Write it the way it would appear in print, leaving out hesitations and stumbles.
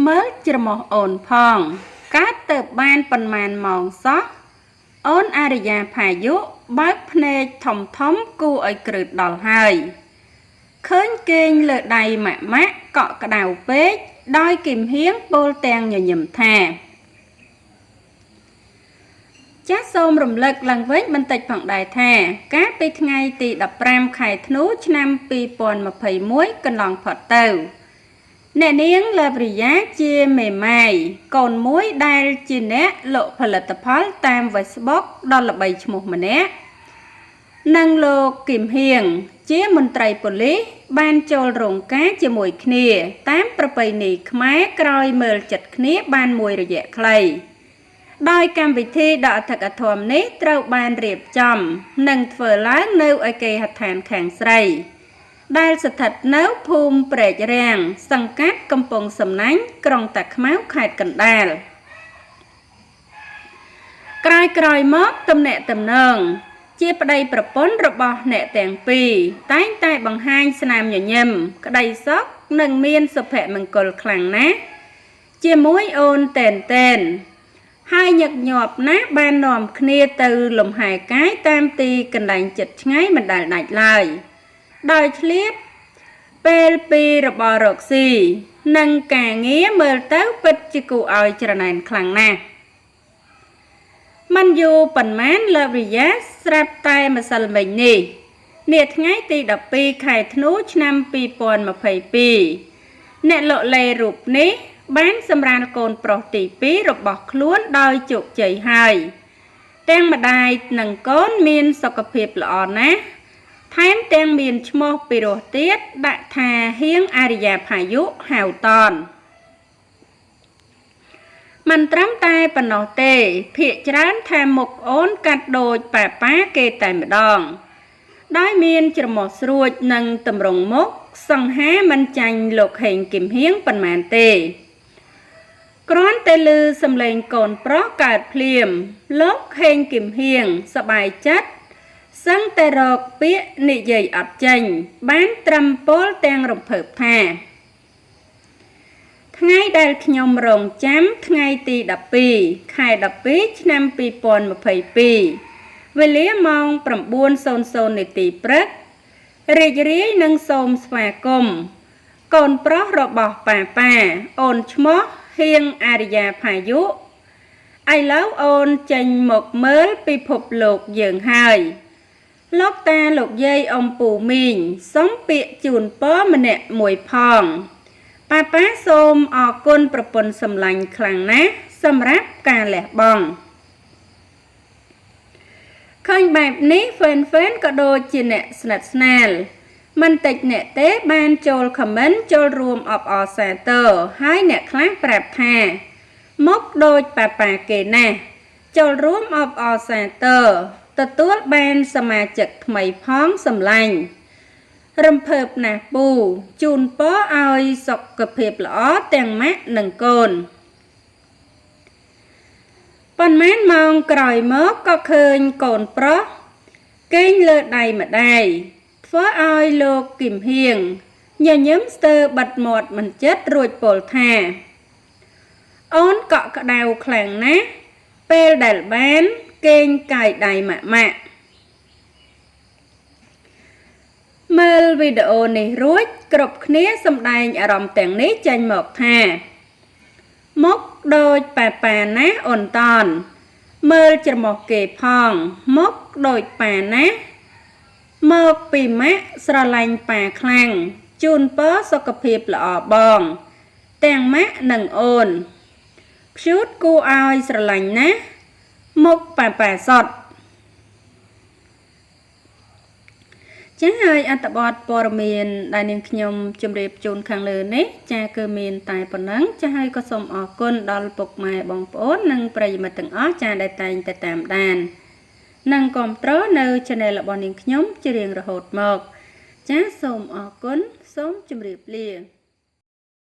មើលច្រមុះអូនផងកើតទៅបានប៉ុន្មានម៉ោងសោះអូនអរិយាផាយុបើកភ្នែកធំធំគូឲ្យក្រឹតដល់ហើយឃើញគេងលើដៃម៉ាក់កក់ក្ដៅពេកដោយគឹមហៀងពោលទាំងញញឹមថាចាសសូមរំលឹកឡើងវិញបន្តិចផងដែរថាកាលពីថ្ងៃទី15ខែធ្នូឆ្នាំ2021កន្លងផុតទៅអ្នកនាងលើព្រិយាជាមេម៉ាយកូនមួយដែលជាអ្នកលក់ផលិតផលតាម Facebook ដ៏ល្បីឈ្មោះម្នាក់និងលោកគឹមហៀងជាមន្ត្រីប៉ូលីសបានចូលរោងការជាមួយគ្នាតាមប្រពៃណីខ្មែរក្រោយមើលចិត្តគ្នាបានមួយរយៈខ្លីដោយកម្មវិធីដ៏អធិកអធមនេះត្រូវបានរៀបចំនិងធ្វើឡើងនៅឯគេហដ្ឋានខាងស្រីដែលស្ថិតនៅភូមិព្រែករាំងសង្កាត់កំពង់សំណាញ់ក្រុងតាខ្មៅខេត្តកណ្ដាលក្រោយមកទំនាក់ទំនងជាប្តីប្រពន្ធរបស់អ្នកទាំងពីរតែងតែបង្ហាញស្នាមញញឹមក្តីសុខនិងមានសុភមង្គលខ្លាំងណាស់ជាមួយអូនតែនហើយញឹកញាប់ណាស់បាននាំគ្នាទៅលំហែកាយតាមទីកន្លែងចិត្តឆ្ងាយមិនដែលដាច់ឡើយដោយឆ្លៀតពេលពីរបររកស៊ីនិងការងារមើលទៅពិតជាគួរឲ្យច្រណែនខ្លាំងណាស់មិនយូរប៉ុន្មានលើវិយាស្រាប់តែម្សិលមិញនេះនាថ្ងៃទី12ខែធ្នូឆ្នាំ2022អ្នកលក់លេរូបនេះបានសម្រាលកូនប្រុសទី2របស់ខ្លួនដោយជោគជ័យហើយទាំងម្ដាយនិងកូនមានសុខភាពល្អណាស់ថែមទាំងមានឈ្មោះពីរោះទៀតដាក់ថាហៀងអរិយាផាយុហៅតនមិនត្រឹមតែប៉ុណ្ណោះទេភាកច្រើនថាមុខអូនកាត់ដូចប៉ាគេតែម្ដងដោយមានច្រមុះស្រួចនិងតម្រង់មុខសង្ហាមិនចាញ់លោកហេងគឹមហៀងប៉ុន្មានទេគ្រាន់តែឮសំឡេងកូនប្រុសកើតភ្លាមលោកហេងគឹមហៀងសប្បាយចិត្តសឹងតែរកពាក្យនិយាយអត់ចេញបានត្រឹមពោលទាំងរំភើបថាថ្ងៃដែលខ្ញុំរងចាំថ្ងៃទី12ខែ12ឆ្នាំ2022វេលាម៉ោង 9:00 នាទីព្រឹករីករាយនឹងសូមស្វាគមន៍កូនប្រុសរបស់ប៉ាអូនឈ្មោះហៀងអរិយាផាយុឥឡូវអូនចេញមកមើលពិភពលោកយើងហើយលោកតាលោកយាយអ៊ំពូមីងសូមពាក្យជូនពរម្នាក់មួយផងប៉ាសូមអរគុណប្រពន្ធសម្លាញ់ខ្លាំងណាស់សម្រាប់ការលះបង់ឃើញបែបនេះហ្វេនក៏ដូចជាអ្នកស្និទ្ធស្នាលមិនតិចអ្នកទេបានចូលខមមិនចូលរួមអបអរសាទរហើយអ្នកខ្លះប្រាប់ថាមកដូចប៉ាគេណាស់ចូលរួមអបអរសាទរទទួលបានសមាជិកថ្មីផងសម្លាញ់រំភើបណាស់ពូជូនពរឲ្យសុខភាពល្អទាំងម៉ាក់និងកូនប៉ុន្មានម៉ោងក្រោយមកក៏ឃើញកូនប្រុសគេងលើដៃម្ដាយធ្វើឲ្យលោកគឹមហៀងញញឹមស្ទើរបិទមាត់មិនចិត្តរួចពោលថាអូនកក់ក្ដៅខ្លាំងណាស់ពេលដែលបានគេងកាយដៃម៉ាក់មើលវីដេអូនេះរួចគ្រប់គ្នាសម្ដែងអារម្មណ៍ទាំងនេះចេញមកថាមកដូចប៉ាណាអូនតនមើលច្រមុះគេផងមកដូចប៉ាណាមកពីម៉ាក់ស្រឡាញ់ប៉ាខ្លាំងជូនពរសុខភាពល្អបងទាំងម៉ាក់និងអូនខ្ជូតគូឲ្យស្រឡាញ់ណាស់មុខប៉ាសតចាហើយអត្ថបទព័ត៌មានដែលនាងខ្ញុំជម្រាបជូនខាងលើនេះចាគឺមានតែប៉ុណ្ណឹងចាហើយក៏សូមអរគុណដល់ពុកម៉ែបងប្អូននិងប្រិយមិត្តទាំងអស់ចាដែលតែងតែតាមដាននិងគាំទ្រនៅ Channel របស់នាងខ្ញុំជារៀងរហូតមកចាសូមអរគុណសូមជម្រាបលា